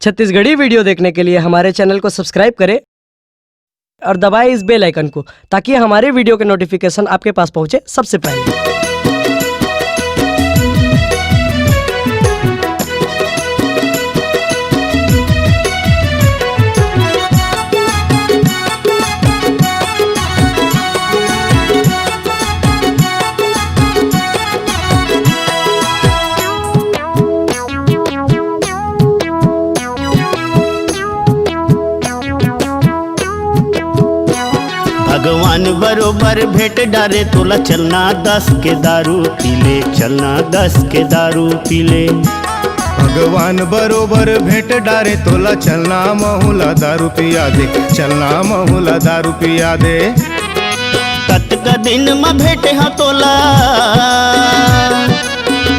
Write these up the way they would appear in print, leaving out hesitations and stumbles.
Chhattisgarhi video देखने के लिए हमारे चैनल को सब्सक्राइब करें और दबाएं इस बेल आइकन को, ताकि हमारे वीडियो के नोटिफिकेशन आपके पास पहुंचे सबसे पहले। भगवान बरोबर भेंट डारे तोला चलना 10 के दारू पीले, चलना 10 के दारू पीले। भगवान बरोबर भेंट डारे तोला चलना महुला दारू पिया दे, चलना महुला दारू पिया दे। कतक दिन में भेंट हा तोला,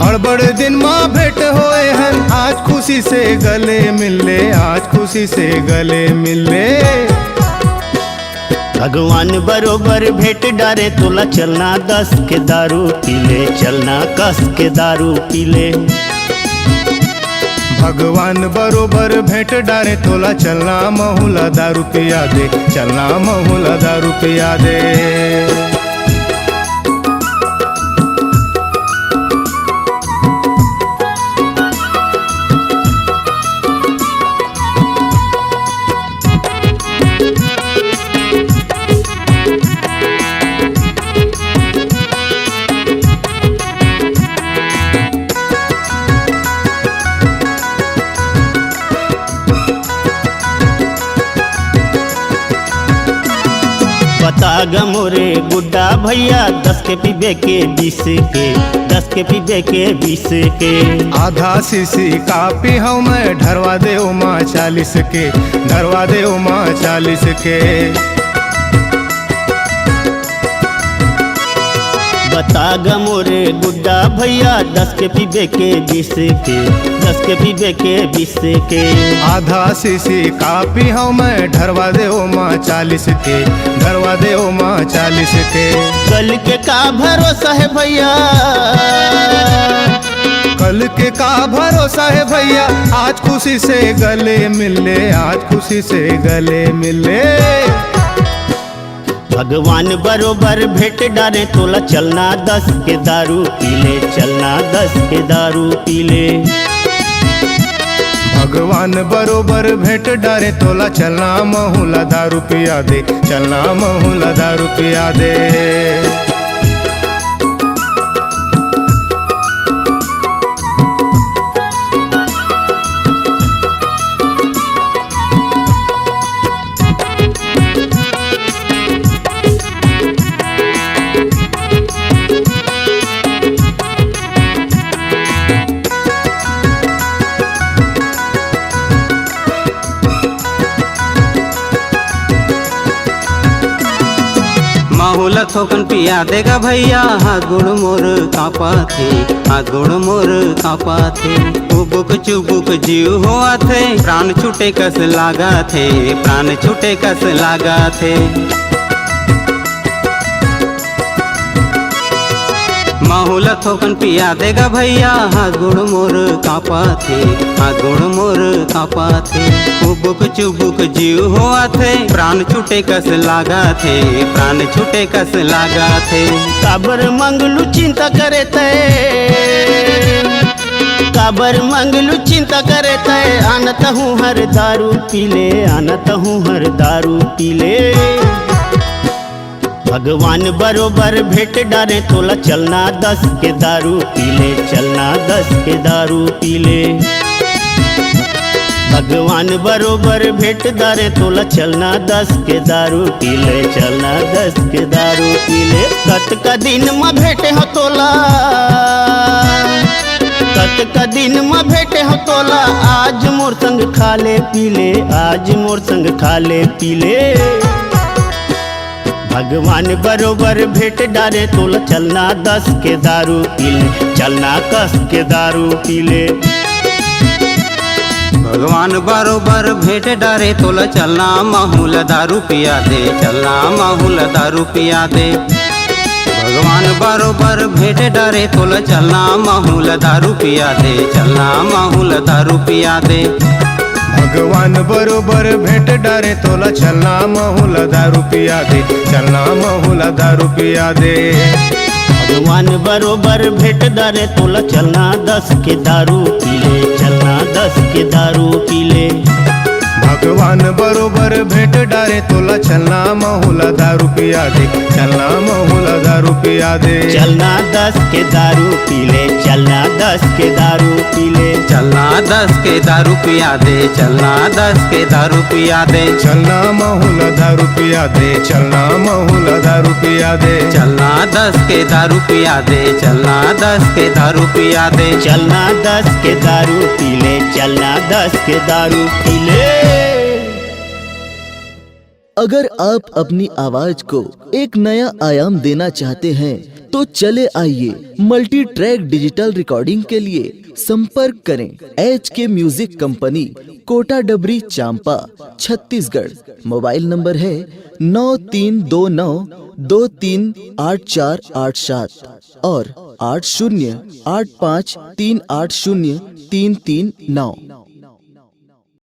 हड़बड़ दिन में भेंट होए हन, आज खुशी से गले मिले, आज खुशी से गले मिले। भगवान बरोबर भेंट डारे तोला चलना 10 के दारू पीले, चलना 10 के दारू पीले। भगवान बरोबर भेंट डारे तोला चलना महुला दारू पिया दे, चलना महुला दारू पिया दे। बता ग मोरे गुड्डा भैया 10 के पीबे के 20 के, 10 के पीबे के 20 के। आधा सीसी कापी हूँ मैं, ढरवा दे उमा 40 के, ढरवा दे उमा 40 के। बता ग मोरे गुड्डा भैया 10 के पीबे के 20 के, 10 के पीबे के 20 के। आधा सीसी कापी हूँ मैं, ढरवा दे उमा 40 के, ढरवा दे उमा 40 के। कल के का भरोसा है भैया, कल के का भरोसा है भैया, आज खुशी से गले मिले, आज खुशी से गले मिले। भगवान बरोबर भेंट डारे तोला चलना 10 के दारू पीले, चलना 10 के दारू पीले। भगवान बरोबर भेंट डारे तोला चलना महुला दारू पिया दे, चलना महुला दारू पिया दे। माहौल थोकन पिया देगा भैया, हाथ गोड़ मोर कांपा थे, हाथ गोड़ मोर कांपा थे। उबुक चुबुक जीव हुआ थे, प्राण छूटे कस लागा थे, प्राण छूटे कस लागा थे। माहौल थोकन पिया देगा भैया, हाथ गोड़ मोर कांपा थे, हाथ गोड़ मोर कांपा थे। उबुक चुबुक जीव हुआ थे, प्राण छूटे कस लागा थे, प्राण छूटे कस लागा थे। काबर मंगलू चिंता करे थे, काबर मंगलू चिंता करे थे। आनत हूँ हर दारू पीले, आनत हूँ हर दारू पीले। भगवान बरोबर भेंट डारे तोला चलना 10 के दारू पीले, चलना 10 के दारू पीले। भगवान बरोबर भेंट डारे तोला चलना 10 के दारू पीले, चलना 10 के दारू पीले। कत का दिन में भेंटे हो तोला, कत का दिन में भेंटे हो तोला। आज मोर संग खाले पीले, आज मोर संग खाले पीले। भगवान बरोबर भेंट डारे तोला चलना 10 के दारू पीले, चलना 10 के दारू पीले। भगवान बरोबर भेंट डारे तोला चलना माहौल दारू पिया दे, चलना माहौल दारू पिया दे। भगवान बरोबर भेंट डारे तोला चलना माहौल दारू पिया दे, चलना माहौल दारू पिया दे। भगवान बरोबर भेट डारे तोला चलना महुला दारू पिया दे, चलना महुला दारू पिया दे। भगवान बरोबर भेट दारे तोला चलना 10 के दारू पी ले, चलना 10 के दारू पी ले। भगवान बरोबर भेट डारे तोला चलना महुला दारू पिया दे, चलना महुला दारू पिया दे। चलना 10 के दारू पी ले, चलना 10 के दारू पी ले। चलना 10 के दारू पिया दे, चलना 10 के दारू पिया दे। चलना महुला दारू पिया दे, चलना महुला दारू पिया दे। चलना 10 के दारू पिया दे, चलना 10 के दारू पिया दे। चलना 10 के दारू पी ले, चलना 10 के दारू पी ले। अगर आप अपनी आवाज को एक नया आयाम देना चाहते हैं तो चले आइए मल्टी ट्रैक डिजिटल रिकॉर्डिंग के लिए संपर्क करें HK म्यूजिक कंपनी, कोटा डबरी, चांपा, छत्तीसगढ़। मोबाइल नंबर है 9329238487 और 8085380339।